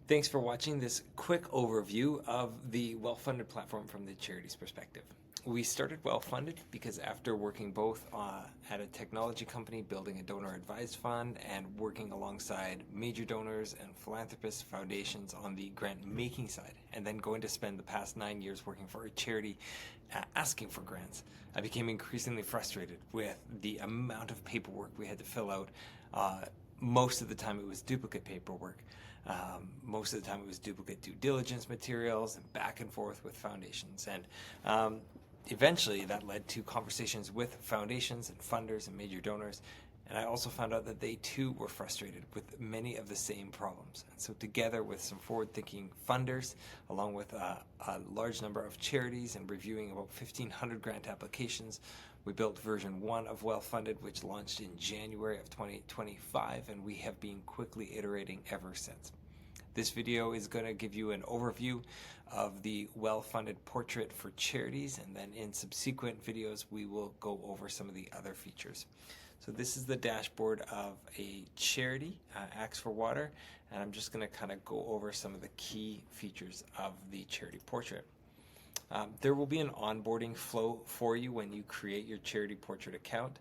Thanks for watching this quick overview of the WellFunded platform from the charities perspective. We started WellFunded because after working both at a technology company, building a donor-advised fund, and working alongside major donors and philanthropists, foundations on the grant-making side, and then going to spend the past 9 years working for a charity asking for grants, I became increasingly frustrated with the amount of paperwork we had to fill out. Most of the time it was duplicate paperwork. Most of the time it was duplicate due diligence materials and back and forth with foundations. And eventually that led to conversations with foundations and funders and major donors. And I also found out that they too were frustrated with many of the same problems. And so together with some forward-thinking funders, along with a large number of charities and reviewing about 1,500 grant applications, we built version 1 of WellFunded, which launched in January of 2025, and we have been quickly iterating ever since. This video is going to give you an overview of the WellFunded portrait for charities, and then in subsequent videos we will go over some of the other features. So this is the dashboard of a charity, Axe for Water, and I'm just going to kind of go over some of the key features of the charity portrait. There will be an onboarding flow for you when you create your charity portrait account.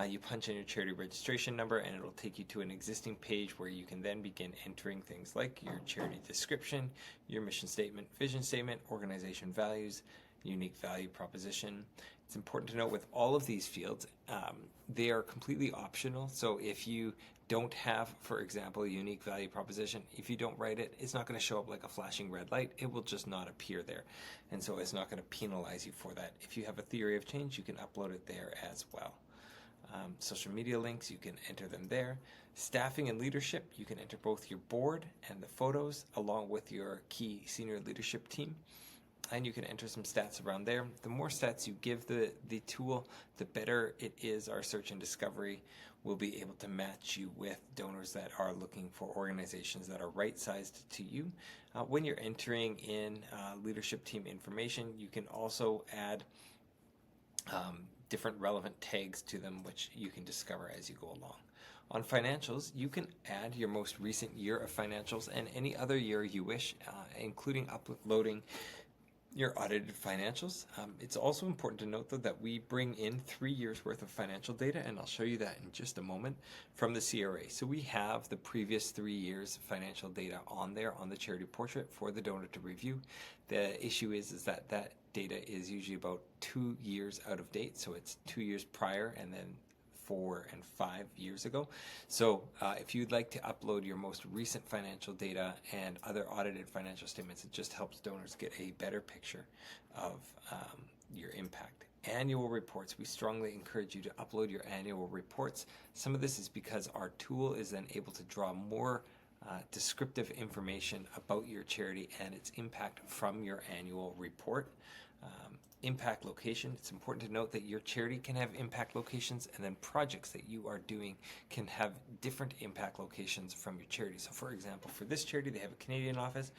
You punch in your charity registration number and it'll take you to an existing page where you can then begin entering things like your charity description, your mission statement, vision statement, organization values, unique value proposition. It's important to note with all of these fields, they are completely optional. So if you don't have, for example, a unique value proposition, if you don't write it, it's not going to show up like a flashing red light. It will just not appear there. And so it's not going to penalize you for that. If you have a theory of change, you can upload it there as well. Social media links, you can enter them there. Staffing and leadership, you can enter both your board and the photos along with your key senior leadership team. And you can enter some stats around there. The more stats you give the tool, the better it is. Our search and discovery will be able to match you with donors that are looking for organizations that are right-sized to you. When you're entering in leadership team information, you can also add different relevant tags to them, which you can discover as you go along. On financials, you can add your most recent year of financials and any other year you wish, including uploading your audited financials. It's also important to note, though, that we bring in 3 years worth of financial data, and I'll show you that in just a moment, from the CRA. So we have the previous 3 years financial data on there on the charity portrait for the donor to review. The issue is that that data is usually about 2 years out of date, so it's 2 years prior and then 4 and 5 years ago. So if you'd like to upload your most recent financial data and other audited financial statements, it just helps donors get a better picture of your impact. Annual reports, we strongly encourage you to upload your annual reports. Some of this is because our tool is then able to draw more descriptive information about your charity and its impact from your annual report. Impact location, it's important to note that your charity can have impact locations, and then projects that you are doing can have different impact locations from your charity. So for example, for this charity, they have a Canadian office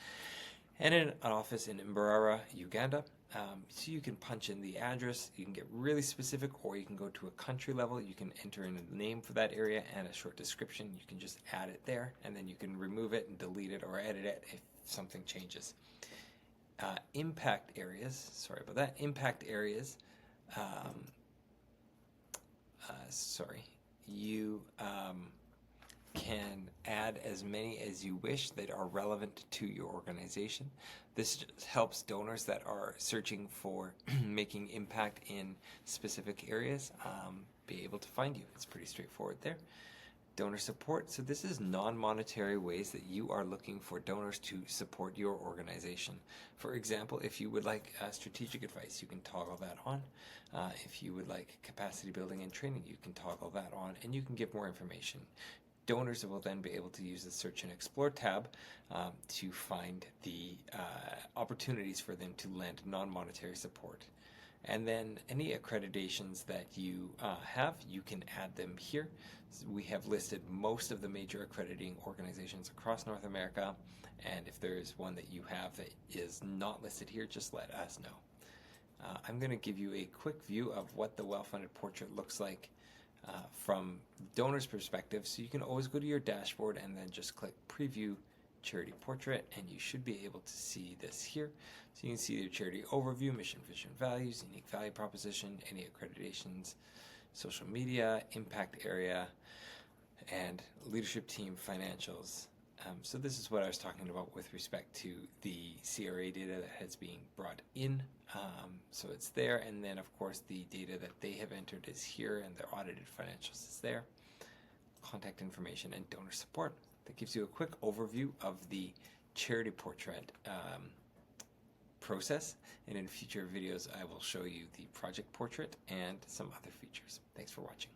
and an office in Mbarara, Uganda. So you can punch in the address, you can get really specific, or you can go to a country level. You can enter in a name for that area and a short description. You can just add it there, and then you can remove it and delete it or edit it if something changes. Impact areas, sorry about that, impact areas, you can add as many as you wish that are relevant to your organization. This just helps donors that are searching for making impact in specific areas be able to find you. It's pretty straightforward there. Donor support. So this is non-monetary ways that you are looking for donors to support your organization. For example, if you would like strategic advice, you can toggle that on. If you would like capacity building and training, you can toggle that on, and you can give more information. Donors will then be able to use the Search and Explore tab to find the opportunities for them to lend non-monetary support. And then any accreditations that you have, you can add them here. So we have listed most of the major accrediting organizations across North America, and if there is one that you have that is not listed here, just let us know. I'm going to give you a quick view of what the WellFunded portrait looks like from donors' perspective. So you can always go to your dashboard and then just click Preview charity portrait, and you should be able to see this here. So you can see their charity overview, mission, vision, values, unique value proposition, any accreditations, social media, impact area, and leadership team financials. So this is what I was talking about with respect to the CRA data that has been brought in. So it's there, and then of course the data that they have entered is here, and their audited financials is there. Contact information and donor support. That gives you a quick overview of the charity portrait process, and in future videos I will show you the project portrait and some other features. Thanks for watching.